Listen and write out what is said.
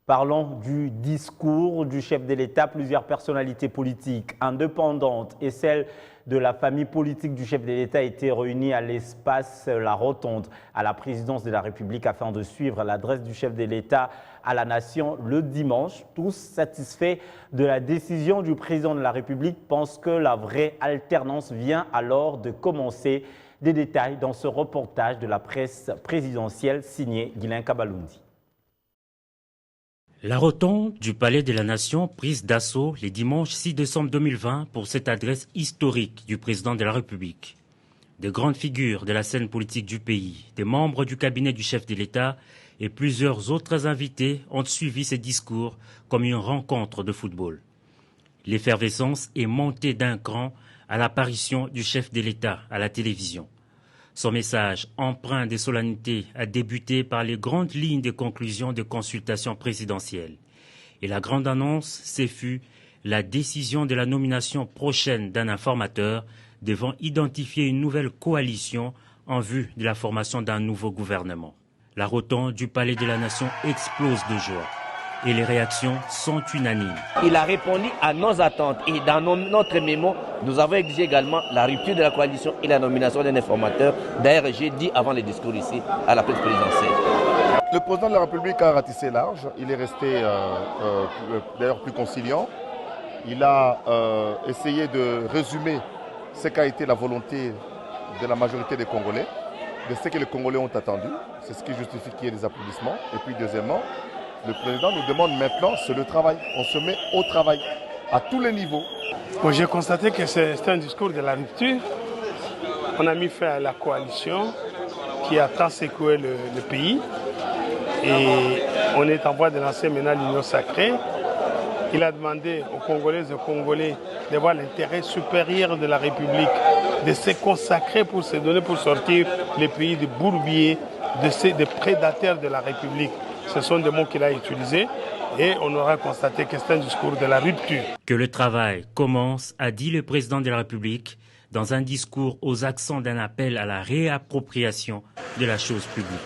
Parlons du discours du chef de l'État. Plusieurs personnalités politiques indépendantes et celles de la famille politique du chef de l'État étaient réunies à l'espace La Rotonde à la présidence de la République afin de suivre l'adresse du chef de l'État à la nation le dimanche. Tous satisfaits de la décision du président de la République pensent que la vraie alternance vient alors de commencer. Des détails dans ce reportage de la presse présidentielle signé Guylain Kabalundi. La rotonde du Palais de la Nation prise d'assaut les dimanches 6 décembre 2020 pour cette adresse historique du président de la République. De grandes figures de la scène politique du pays, des membres du cabinet du chef de l'État et plusieurs autres invités ont suivi ces discours comme une rencontre de football. L'effervescence est montée d'un cran à l'apparition du chef de l'État à la télévision. Son message, empreint de solennité, a débuté par les grandes lignes de conclusion de consultation présidentielle. Et la grande annonce, ce fut la décision de la nomination prochaine d'un informateur devant identifier une nouvelle coalition en vue de la formation d'un nouveau gouvernement. La rotonde du Palais de la Nation explose de joie. Et les réactions sont unanimes. Il a répondu à nos attentes et dans notre mémo, nous avons exigé également la rupture de la coalition et la nomination d'un informateur. D'ailleurs, j'ai dit avant le discours ici à la presse présidentielle. Le président de la République a ratissé large, il est resté d'ailleurs plus conciliant. Il a essayé de résumer ce qu'a été la volonté de la majorité des Congolais, de ce que les Congolais ont attendu. C'est ce qui justifie qu'il y ait des applaudissements. Et puis deuxièmement, le président nous demande maintenant, c'est le travail. On se met au travail, à tous les niveaux. Bon, j'ai constaté que c'est un discours de la rupture. On a mis fin à la coalition qui a tant secoué le pays. Et on est en voie de lancer maintenant l'union sacrée. Il a demandé aux Congolaises et aux Congolais de voir l'intérêt supérieur de la République, de se consacrer pour se donner, pour sortir les pays de bourbiers, des prédateurs de la République. Ce sont des mots qu'il a utilisés et on aura constaté que c'est un discours de la rupture. Que le travail commence, a dit le président de la République dans un discours aux accents d'un appel à la réappropriation de la chose publique.